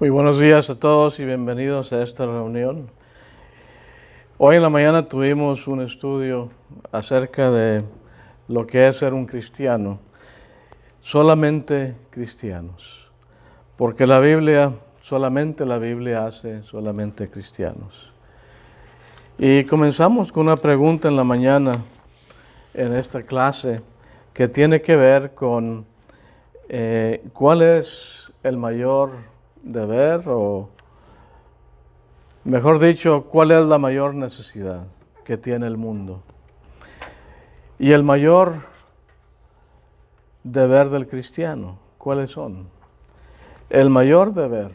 Muy buenos días a todos y bienvenidos a esta reunión. Hoy en la mañana tuvimos un estudio acerca de lo que es ser un cristiano, solamente cristianos, porque solamente la Biblia hace solamente cristianos. Y comenzamos con una pregunta en la mañana en esta clase que tiene que ver con cuál es el mayor deber, o mejor dicho, cuál es la mayor necesidad que tiene el mundo. Y el mayor deber del cristiano, ¿cuáles son? El mayor deber,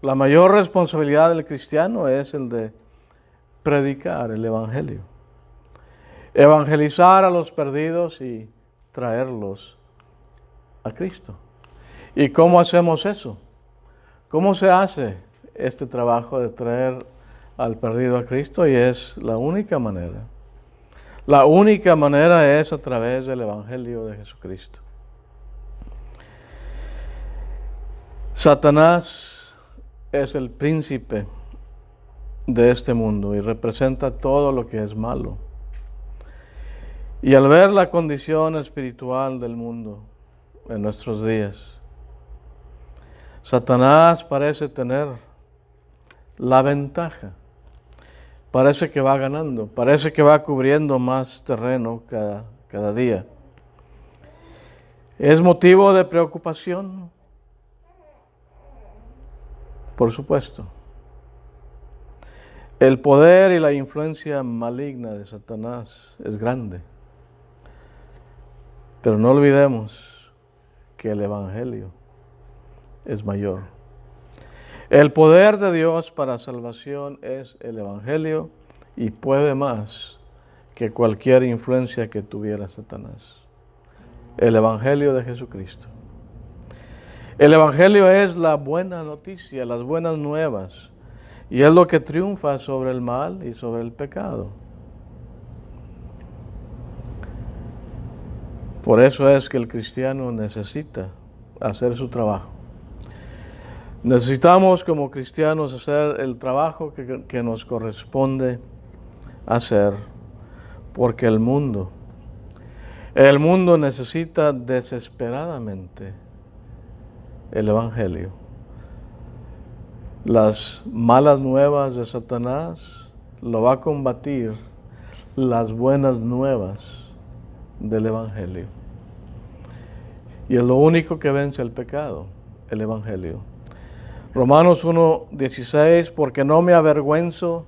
la mayor responsabilidad del cristiano es el de predicar el Evangelio. Evangelizar a los perdidos y traerlos a Cristo. ¿Y cómo hacemos eso? ¿Cómo se hace este trabajo de traer al perdido a Cristo? Y es la única manera. La única manera es a través del Evangelio de Jesucristo. Satanás es el príncipe de este mundo y representa todo lo que es malo. Y al ver la condición espiritual del mundo en nuestros días, Satanás parece tener la ventaja. Parece que va ganando, parece que va cubriendo más terreno cada día. ¿Es motivo de preocupación? Por supuesto. El poder y la influencia maligna de Satanás es grande. Pero no olvidemos que el Evangelio es mayor. El poder de Dios para salvación es el Evangelio y puede más que cualquier influencia que tuviera Satanás. El Evangelio de Jesucristo. El Evangelio es la buena noticia, las buenas nuevas, y es lo que triunfa sobre el mal y sobre el pecado. Por eso es que el cristiano necesita hacer su trabajo. Necesitamos como cristianos hacer el trabajo que nos corresponde hacer, porque el mundo necesita desesperadamente el Evangelio. Las malas nuevas de Satanás lo va a combatir las buenas nuevas del Evangelio. Y es lo único que vence el pecado, el Evangelio. Romanos 1:16, porque no me avergüenzo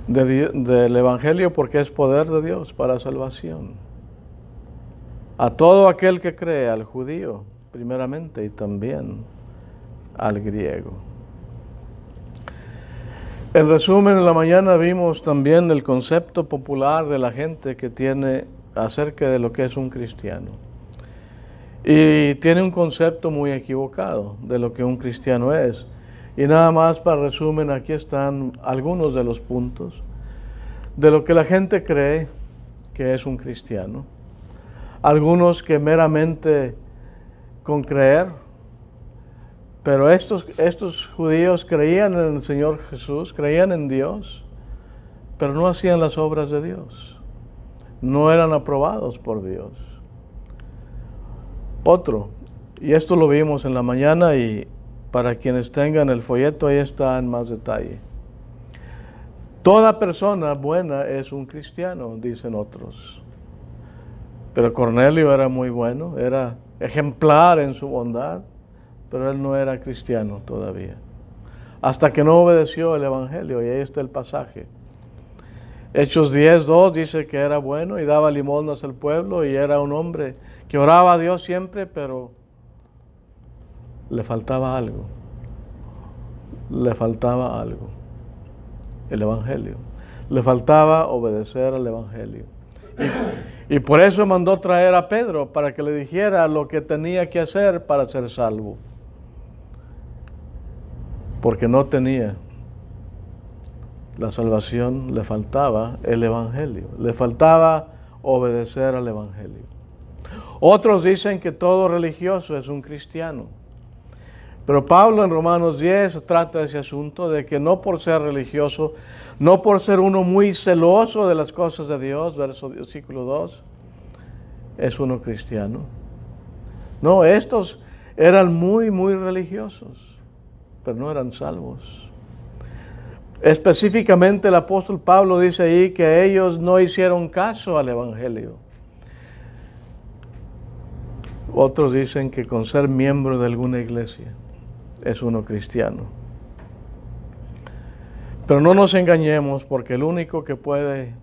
del Evangelio, porque es poder de Dios para salvación. A todo aquel que cree, al judío primeramente y también al griego. En resumen, en la mañana vimos también el concepto popular de la gente que tiene acerca de lo que es un cristiano. Y tiene un concepto muy equivocado de lo que un cristiano es. Y nada más para resumen, aquí están algunos de los puntos de lo que la gente cree que es un cristiano. Algunos que meramente con creer, pero estos judíos creían en el Señor Jesús, creían en Dios, pero no hacían las obras de Dios. No eran aprobados por Dios. Otro, y esto lo vimos en la mañana, y para quienes tengan el folleto ahí está en más detalle. Toda persona buena es un cristiano, dicen otros. Pero Cornelio era muy bueno, era ejemplar en su bondad, pero él no era cristiano todavía. Hasta que no obedeció el Evangelio, y ahí está el pasaje. Hechos 10:2 dice que era bueno y daba limosnas al pueblo, y era un hombre que oraba a Dios siempre, pero le faltaba algo. Le faltaba algo. El Evangelio. Le faltaba obedecer al Evangelio. Y por eso mandó traer a Pedro, para que le dijera lo que tenía que hacer para ser salvo. Porque no tenía la salvación, le faltaba el Evangelio. Le faltaba obedecer al Evangelio. Otros dicen que todo religioso es un cristiano. Pero Pablo en Romanos 10 trata ese asunto de que no por ser religioso, no por ser uno muy celoso de las cosas de Dios, versículo 2, es uno cristiano. No, estos eran muy religiosos, pero no eran salvos. Específicamente el apóstol Pablo dice ahí que ellos no hicieron caso al Evangelio. Otros dicen que con ser miembro de alguna iglesia es uno cristiano. Pero no nos engañemos, porque el único que puede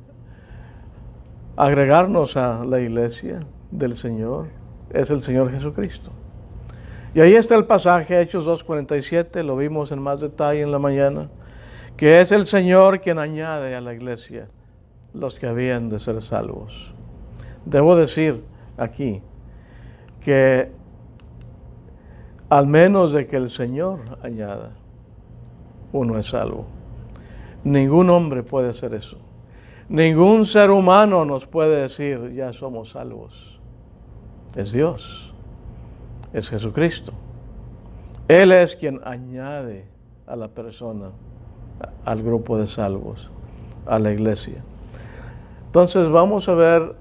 agregarnos a la iglesia del Señor es el Señor Jesucristo. Y ahí está el pasaje, Hechos 2:47, lo vimos en más detalle en la mañana, que es el Señor quien añade a la iglesia los que habían de ser salvos. Debo decir aquí que al menos de que el Señor añada, uno es salvo. Ningún hombre puede hacer eso. Ningún ser humano nos puede decir, ya somos salvos. Es Dios, es Jesucristo. Él es quien añade a la persona, al grupo de salvos, a la iglesia. Entonces vamos a ver,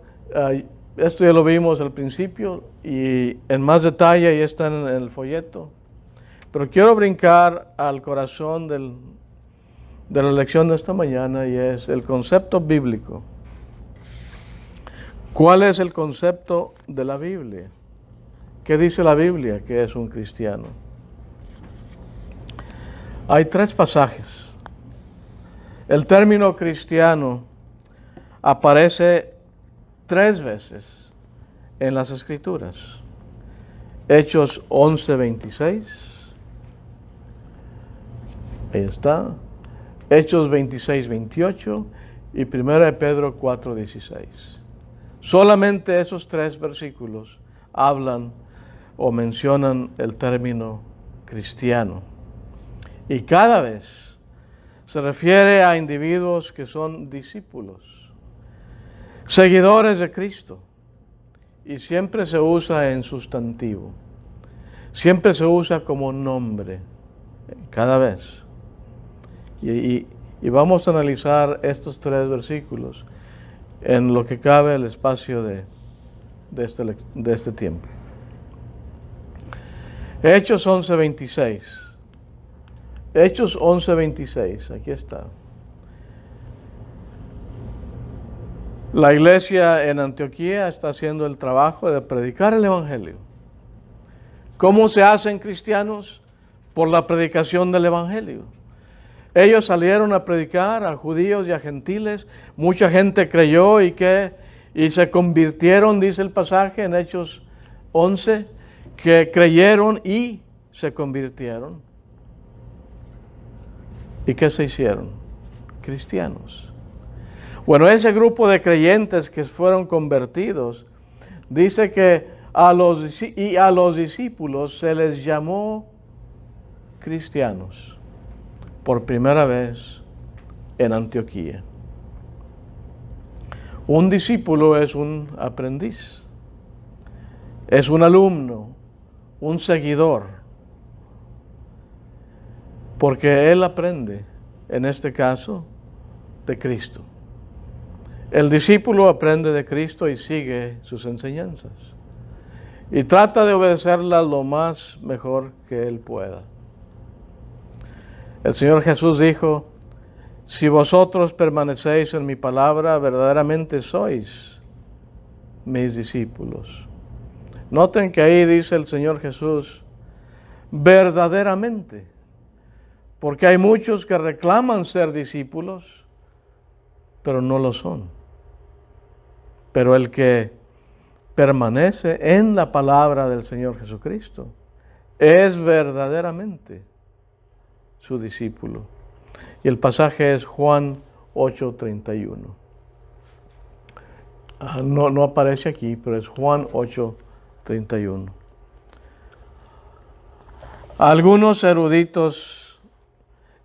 esto ya lo vimos al principio y en más detalle ya está en el folleto, pero quiero brincar al corazón de la lección de esta mañana y es el concepto bíblico. ¿Cuál es el concepto de la Biblia? ¿Qué dice la Biblia que es un cristiano? Hay 3 pasajes. El término cristiano aparece 3 veces en las Escrituras. Hechos 11:26. Ahí está. Hechos 26:28 y 1 Pedro 4:16. Solamente esos 3 versículos hablan o mencionan el término cristiano. Y cada vez se refiere a individuos que son discípulos, seguidores de Cristo. Y siempre se usa en sustantivo. Siempre se usa como nombre, cada vez. Y vamos a analizar estos 3 versículos en lo que cabe el espacio de este tiempo. Hechos 11:26. Hechos 11:26, aquí está. La iglesia en Antioquía está haciendo el trabajo de predicar el Evangelio. ¿Cómo se hacen cristianos? Por la predicación del Evangelio. Ellos salieron a predicar a judíos y a gentiles. Mucha gente creyó y se convirtieron, dice el pasaje en Hechos 11, que creyeron y se convirtieron. ¿Y qué se hicieron? Cristianos. Bueno, ese grupo de creyentes que fueron convertidos, dice que a los discípulos se les llamó cristianos por primera vez en Antioquía. Un discípulo es un aprendiz, es un alumno, un seguidor, porque él aprende, en este caso, de Cristo. El discípulo aprende de Cristo y sigue sus enseñanzas y trata de obedecerlas lo más mejor que él pueda. El Señor Jesús dijo, si vosotros permanecéis en mi palabra, verdaderamente sois mis discípulos. Noten que ahí dice el Señor Jesús, verdaderamente, porque hay muchos que reclaman ser discípulos, pero no lo son. Pero el que permanece en la palabra del Señor Jesucristo es verdaderamente su discípulo. Y el pasaje es Juan 8:31. No aparece aquí, pero es Juan 8:31. Algunos eruditos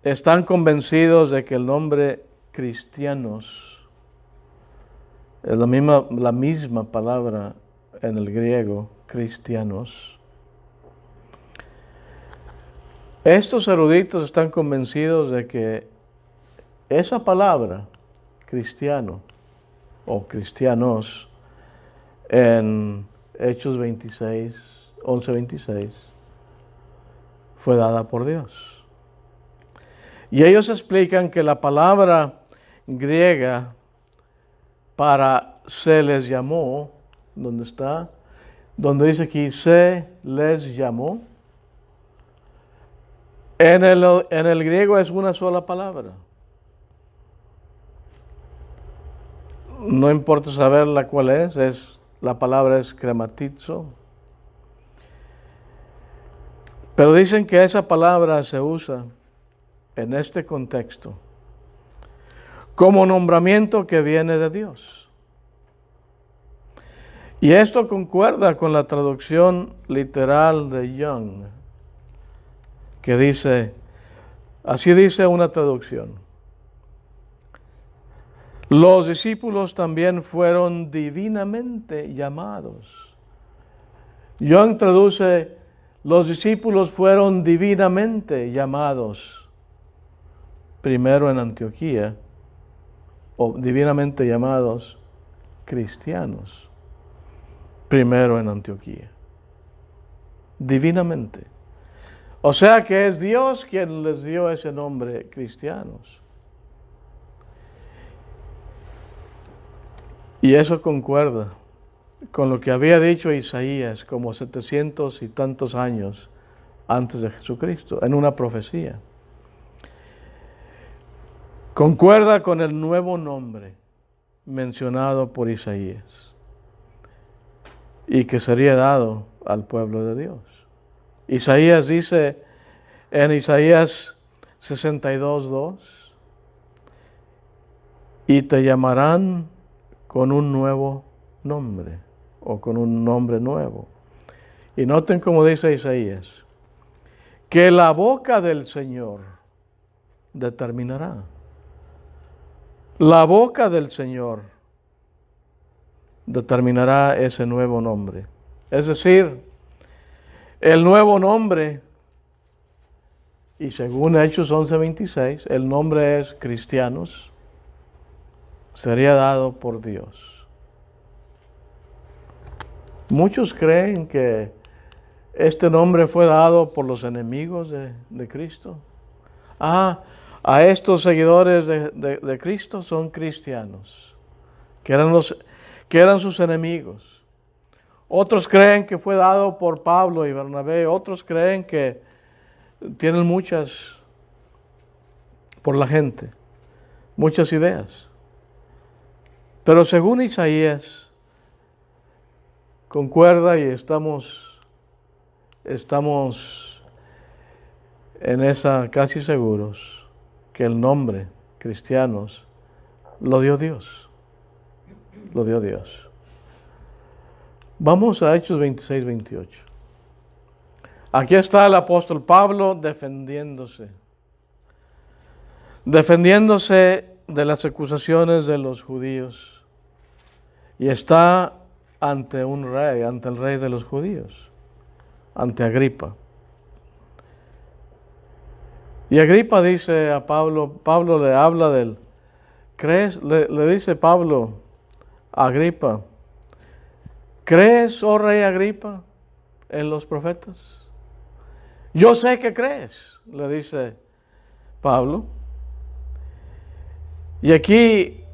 están convencidos de que el nombre cristianos es la misma palabra en el griego, cristianos. Estos eruditos están convencidos de que esa palabra, cristiano o cristianos, en Hechos 26, 11:26, fue dada por Dios. Y ellos explican que la palabra griega para se les llamó, ¿dónde está? Donde dice aquí, se les llamó. En el griego es una sola palabra. No importa saberla cuál la palabra es krematizo. Pero dicen que esa palabra se usa en este contexto como nombramiento que viene de Dios. Y esto concuerda con la traducción literal de Young, que dice, así dice una traducción: los discípulos también fueron divinamente llamados. Young traduce, los discípulos fueron divinamente llamados, primero en Antioquía, o divinamente llamados cristianos, primero en Antioquía. Divinamente. O sea que es Dios quien les dio ese nombre, cristianos. Y eso concuerda con lo que había dicho Isaías como 700 y tantos años antes de Jesucristo, en una profecía. Concuerda con el nuevo nombre mencionado por Isaías y que sería dado al pueblo de Dios. Isaías dice en Isaías 62:2, y te llamarán con un nuevo nombre, o con un nombre nuevo. Y noten cómo dice Isaías, que la boca del Señor determinará. La boca del Señor determinará ese nuevo nombre. Es decir, el nuevo nombre, y según Hechos 11:26, el nombre es cristianos, sería dado por Dios. Muchos creen que este nombre fue dado por los enemigos de Cristo. A estos seguidores de Cristo son cristianos, que eran sus enemigos. Otros creen que fue dado por Pablo y Bernabé. Otros creen que tienen por la gente, muchas ideas. Pero según Isaías, concuerda y estamos en esa casi seguros que el nombre cristianos lo dio Dios. Lo dio Dios. Vamos a Hechos 26-28. Aquí está el apóstol Pablo defendiéndose de las acusaciones de los judíos. Y está ante el rey de los judíos, ante Agripa. Y Agripa dice a Pablo le habla le dice Pablo a Agripa, ¿crees, oh rey Agripa, en los profetas? Yo sé que crees, le dice Pablo. Y aquí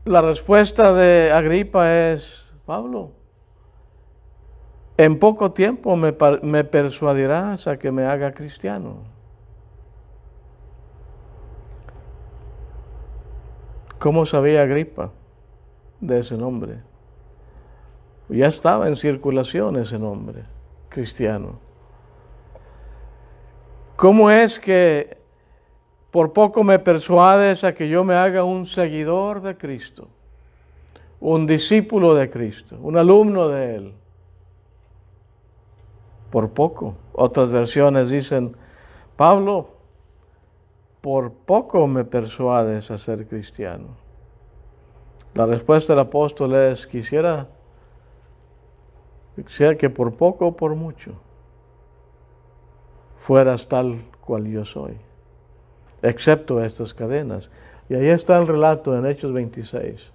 la respuesta de Agripa es, Pablo, en poco tiempo me persuadirás a que me haga cristiano. ¿Cómo sabía Agripa de ese nombre? Ya estaba en circulación ese nombre, cristiano. ¿Cómo es que por poco me persuades a que yo me haga un seguidor de Cristo, un discípulo de Cristo, un alumno de Él? Por poco. Otras versiones dicen, Pablo, por poco me persuades a ser cristiano. La respuesta del apóstol es, quisiera que por poco o por mucho fueras tal cual yo soy, excepto estas cadenas. Y ahí está el relato en Hechos 26.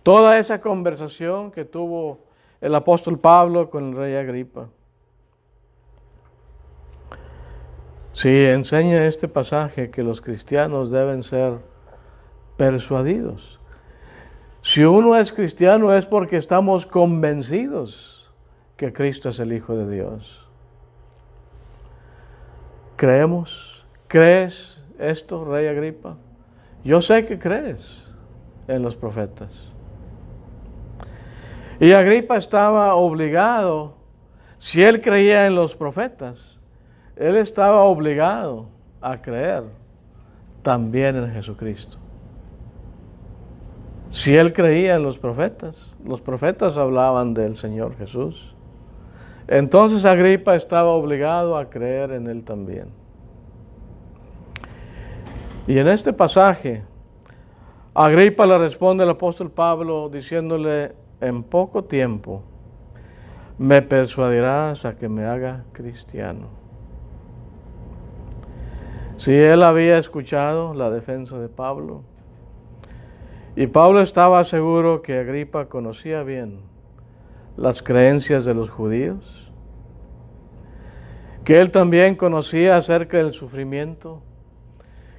Toda esa conversación que tuvo el apóstol Pablo con el rey Agripa. Sí, enseña este pasaje que los cristianos deben ser persuadidos. Si uno es cristiano es porque estamos convencidos que Cristo es el Hijo de Dios. ¿Creemos? ¿Crees esto, rey Agripa? Yo sé que crees en los profetas. Y Agripa estaba obligado, si él creía en los profetas, él estaba obligado a creer también en Jesucristo. Si él creía en los profetas hablaban del Señor Jesús. Entonces Agripa estaba obligado a creer en él también. Y en este pasaje, Agripa le responde al apóstol Pablo diciéndole, en poco tiempo me persuadirás a que me haga cristiano. Si él había escuchado la defensa de Pablo, y Pablo estaba seguro que Agripa conocía bien las creencias de los judíos, que él también conocía acerca del sufrimiento,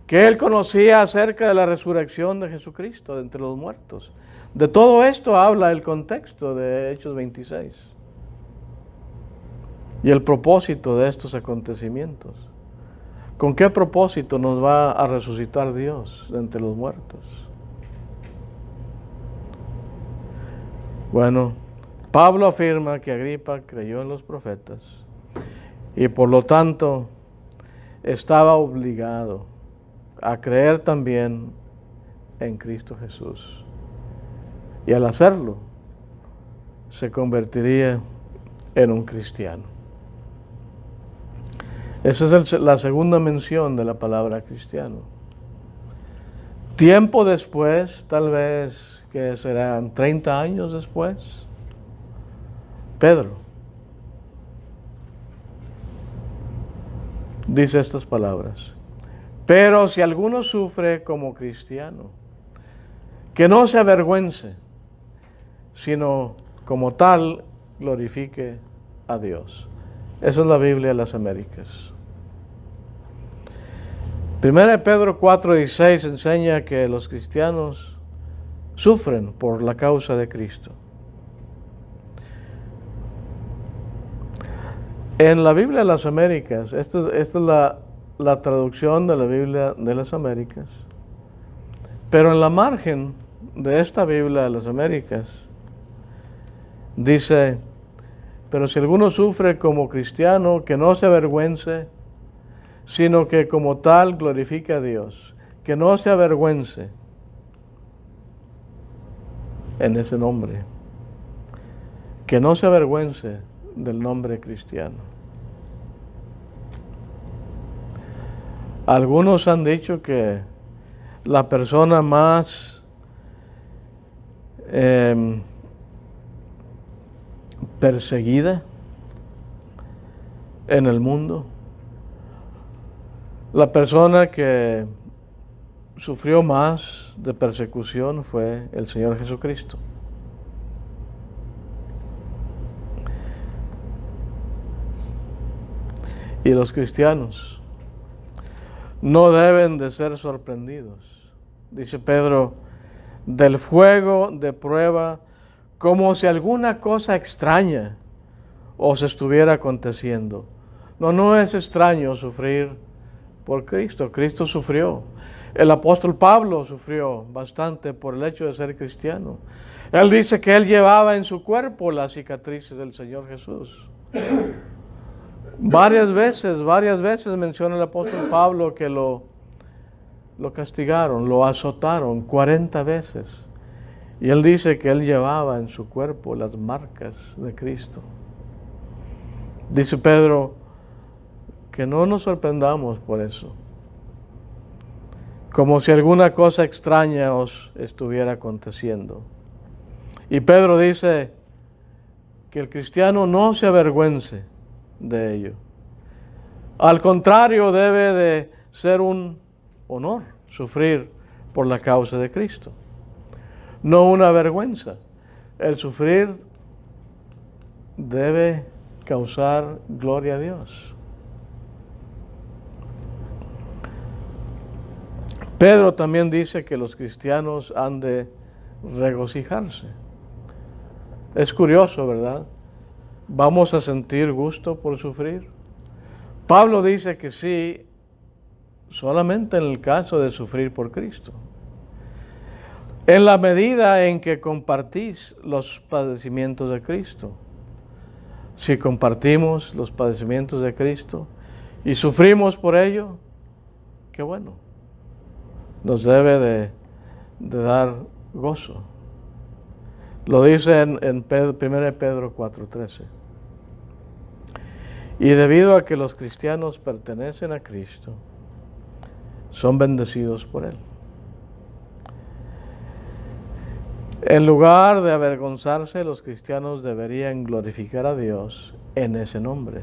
que él conocía acerca de la resurrección de Jesucristo de entre los muertos. De todo esto habla el contexto de Hechos 26 y el propósito de estos acontecimientos. ¿Con qué propósito nos va a resucitar Dios de entre los muertos? Bueno, Pablo afirma que Agripa creyó en los profetas y por lo tanto estaba obligado a creer también en Cristo Jesús. Y al hacerlo, se convertiría en un cristiano. Esa es la segunda mención de la palabra cristiano. Tiempo después, tal vez que serán 30 años después, Pedro dice estas palabras: pero si alguno sufre como cristiano, que no se avergüence, sino como tal glorifique a Dios. Esa es la Biblia de las Américas. 1 Pedro 4:16 enseña que los cristianos sufren por la causa de Cristo. En la Biblia de las Américas, esta es la traducción de la Biblia de las Américas, pero en la margen de esta Biblia de las Américas dice: pero si alguno sufre como cristiano, que no se avergüence, sino que como tal glorifique a Dios. Que no se avergüence en ese nombre. Que no se avergüence del nombre cristiano. Algunos han dicho que la persona más perseguida en el mundo, la persona que sufrió más de persecución fue el Señor Jesucristo. Y los cristianos no deben de ser sorprendidos, dice Pedro, del fuego de prueba, como si alguna cosa extraña os estuviera aconteciendo. No es extraño sufrir por Cristo. Cristo sufrió. El apóstol Pablo sufrió bastante por el hecho de ser cristiano. Él dice que él llevaba en su cuerpo las cicatrices del Señor Jesús. Varias veces menciona el apóstol Pablo que lo castigaron, lo azotaron 40 veces. Y él dice que él llevaba en su cuerpo las marcas de Cristo. Dice Pedro que no nos sorprendamos por eso, como si alguna cosa extraña os estuviera aconteciendo. Y Pedro dice que el cristiano no se avergüence de ello, Al contrario, debe de ser un honor sufrir por la causa de Cristo, no una vergüenza. El sufrir debe causar gloria a Dios. Pedro también dice que los cristianos han de regocijarse. Es curioso, ¿verdad? ¿Vamos a sentir gusto por sufrir? Pablo dice que sí, solamente en el caso de sufrir por Cristo. En la medida en que compartís los padecimientos de Cristo. Si compartimos los padecimientos de Cristo y sufrimos por ello, qué bueno. Nos debe de dar gozo. Lo dice en 1 Pedro 4:13. Y debido a que los cristianos pertenecen a Cristo, son bendecidos por Él. En lugar de avergonzarse, los cristianos deberían glorificar a Dios en ese nombre.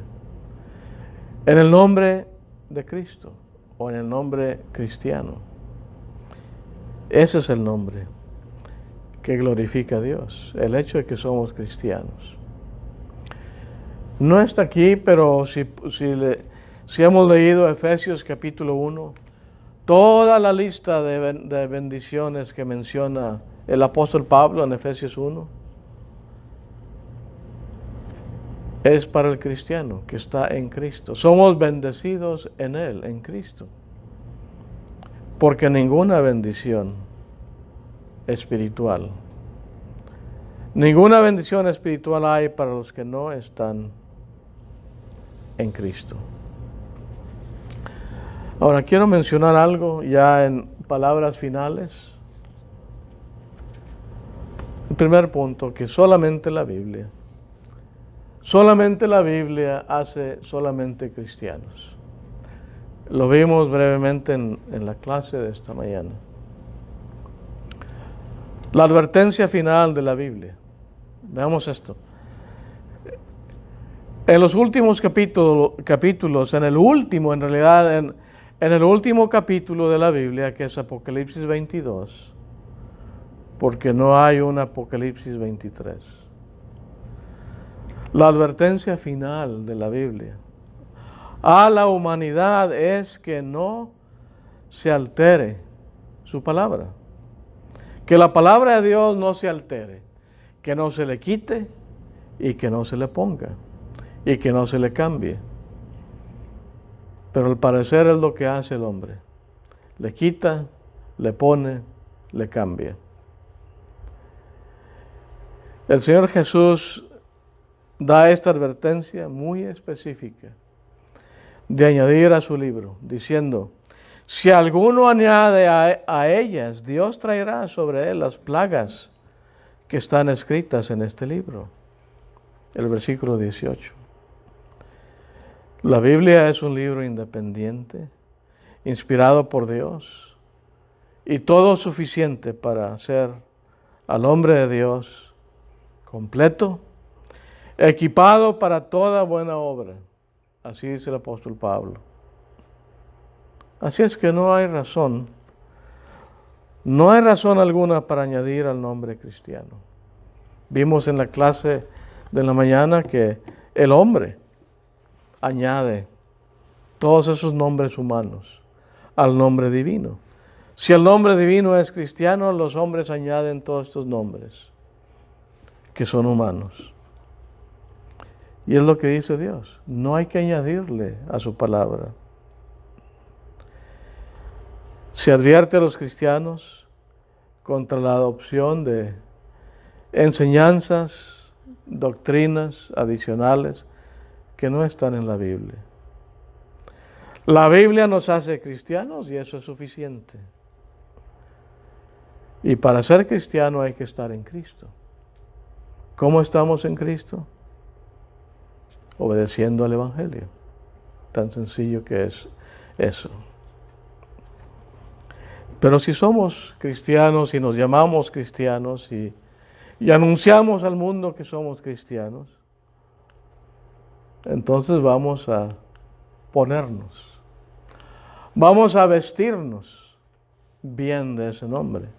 En el nombre de Cristo o en el nombre cristiano. Ese es el nombre que glorifica a Dios, el hecho de que somos cristianos. No está aquí, pero si hemos leído Efesios capítulo 1, toda la lista de bendiciones que menciona el apóstol Pablo en Efesios 1, es para el cristiano que está en Cristo. Somos bendecidos en Él, en Cristo. Porque ninguna bendición espiritual, ninguna bendición espiritual hay para los que no están en Cristo. Ahora quiero mencionar algo ya en palabras finales. El primer punto, que solamente la Biblia hace solamente cristianos. Lo vimos brevemente en la clase de esta mañana. La advertencia final de la Biblia. Veamos esto. En los últimos capítulos, en el último capítulo de la Biblia, que es Apocalipsis 22, porque no hay un Apocalipsis 23. La advertencia final de la Biblia a la humanidad es que no se altere su palabra. Que la palabra de Dios no se altere, que no se le quite y que no se le ponga y que no se le cambie. Pero al parecer es lo que hace el hombre. Le quita, le pone, le cambia. El Señor Jesús da esta advertencia muy específica de añadir a su libro, diciendo, si alguno añade a ellas, Dios traerá sobre él las plagas que están escritas en este libro. El versículo 18. La Biblia es un libro independiente, inspirado por Dios, y todo suficiente para hacer al hombre de Dios completo, equipado para toda buena obra. Así dice el apóstol Pablo. Así es que no hay razón alguna para añadir al nombre cristiano. Vimos en la clase de la mañana que el hombre añade todos esos nombres humanos al nombre divino. Si el nombre divino es cristiano, los hombres añaden todos estos nombres que son humanos. Y es lo que dice Dios. No hay que añadirle a su palabra. Se advierte a los cristianos contra la adopción de enseñanzas, doctrinas adicionales que no están en la Biblia. La Biblia nos hace cristianos y eso es suficiente. Y para ser cristiano hay que estar en Cristo. ¿Cómo estamos en Cristo? Obedeciendo al Evangelio. Tan sencillo que es eso. Pero si somos cristianos y nos llamamos cristianos y anunciamos al mundo que somos cristianos, entonces vamos a ponernos. Vamos a vestirnos bien de ese nombre.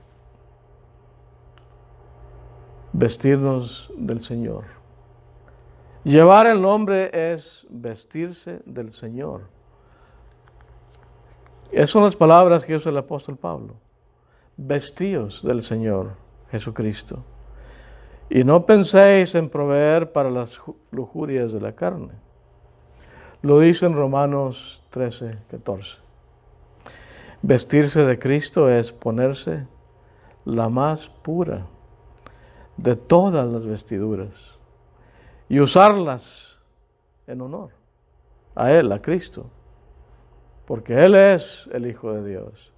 Vestirnos del Señor. Llevar el nombre es vestirse del Señor. Esas son las palabras que usa el apóstol Pablo. Vestíos del Señor Jesucristo. Y no penséis en proveer para las lujurias de la carne. Lo dice en Romanos 13, 14. Vestirse de Cristo es ponerse la más pura de todas las vestiduras y usarlas en honor a Él, a Cristo, porque Él es el Hijo de Dios.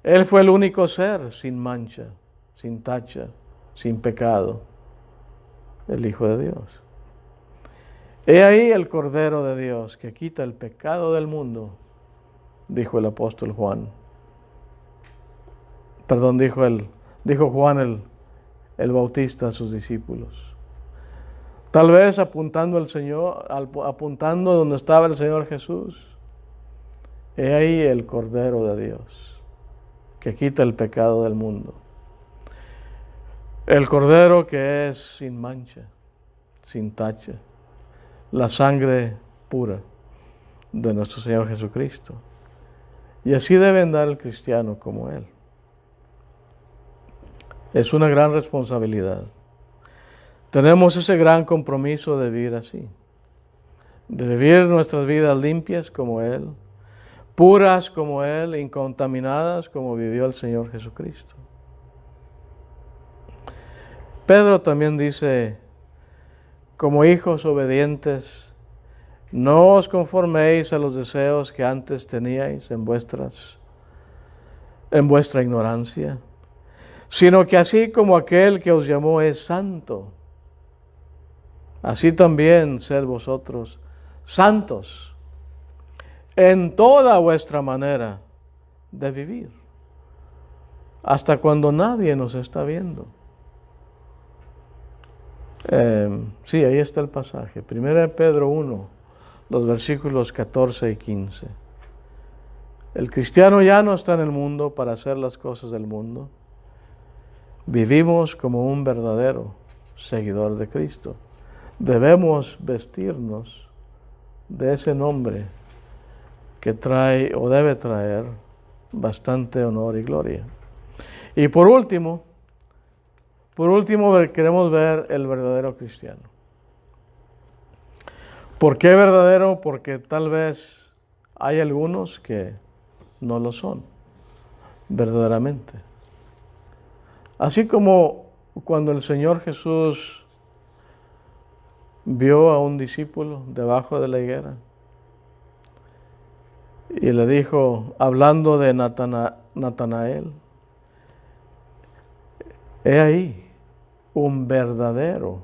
Él fue el único ser sin mancha, sin tacha, sin pecado, el Hijo de Dios. He ahí el Cordero de Dios que quita el pecado del mundo, dijo el apóstol Juan. Perdón, dijo Juan el Bautista a sus discípulos. Tal vez apuntando al Señor, apuntando donde estaba el Señor Jesús. He ahí el Cordero de Dios que quita el pecado del mundo. El Cordero que es sin mancha, sin tacha, la sangre pura de nuestro Señor Jesucristo. Y así debe andar el cristiano como Él. Es una gran responsabilidad. Tenemos ese gran compromiso de vivir así, de vivir nuestras vidas limpias como Él, puras como Él, incontaminadas como vivió el Señor Jesucristo. Pedro también dice, como hijos obedientes, no os conforméis a los deseos que antes teníais en vuestra ignorancia, sino que así como aquel que os llamó es santo, así también sed vosotros santos en toda vuestra manera de vivir, hasta cuando nadie nos está viendo. Sí, ahí está el pasaje. 1 Pedro 1, los versículos 14 y 15. El cristiano ya no está en el mundo para hacer las cosas del mundo. Vivimos como un verdadero seguidor de Cristo. Debemos vestirnos de ese nombre que trae o debe traer bastante honor y gloria. Y por último, queremos ver el verdadero cristiano. ¿Por qué verdadero? Porque tal vez hay algunos que no lo son verdaderamente. Así como cuando el Señor Jesús vio a un discípulo debajo de la higuera y le dijo, hablando de Natanael, he ahí un verdadero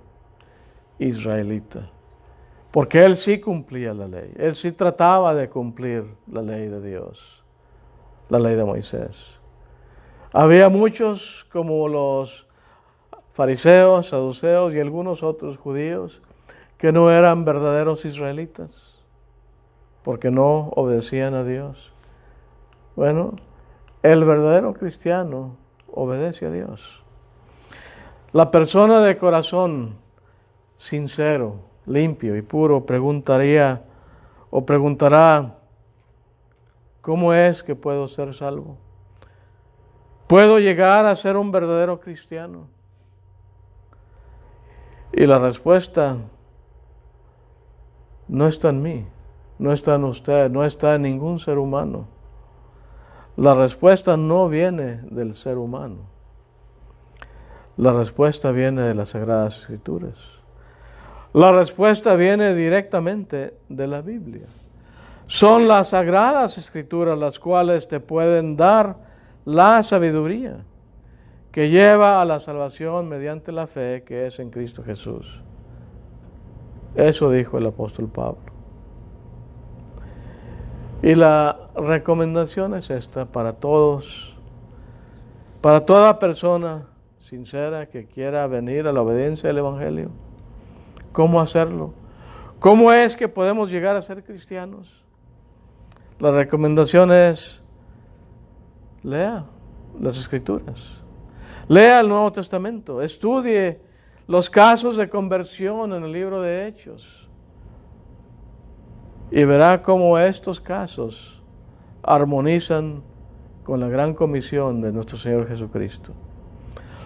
israelita, porque él sí cumplía la ley, él sí trataba de cumplir la ley de Dios, la ley de Moisés. Había muchos como los fariseos, saduceos y algunos otros judíos que no eran verdaderos israelitas, porque no obedecían a Dios. Bueno, el verdadero cristiano obedece a Dios. La persona de corazón sincero, limpio y puro preguntará, ¿cómo es que puedo ser salvo? ¿Puedo llegar a ser un verdadero cristiano? Y la respuesta no está en mí, no está en usted, no está en ningún ser humano. La respuesta no viene del ser humano. La respuesta viene de las Sagradas Escrituras. La respuesta viene directamente de la Biblia. Son las Sagradas Escrituras las cuales te pueden dar la sabiduría que lleva a la salvación mediante la fe que es en Cristo Jesús. Eso dijo el apóstol Pablo. Y la recomendación es esta para todos, para toda persona sincera que quiera venir a la obediencia del Evangelio. ¿Cómo hacerlo? ¿Cómo es que podemos llegar a ser cristianos? La recomendación es, lea las Escrituras. Lea el Nuevo Testamento. Estudie los casos de conversión en el libro de Hechos. Y verá cómo estos casos armonizan con la gran comisión de nuestro Señor Jesucristo.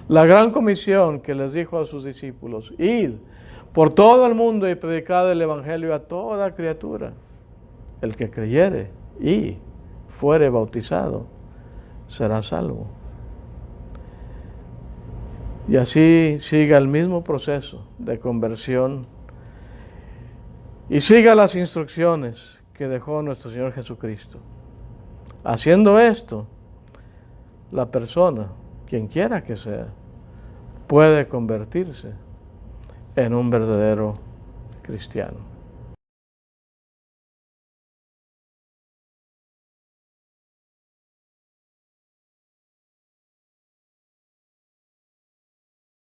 La gran comisión que les dijo a sus discípulos: id por todo el mundo y predicad el Evangelio a toda criatura. El que creyere y fuere bautizado será salvo. Y así siga el mismo proceso de conversión y siga las instrucciones que dejó nuestro Señor Jesucristo. Haciendo esto, la persona, quien quiera que sea, puede convertirse en un verdadero cristiano.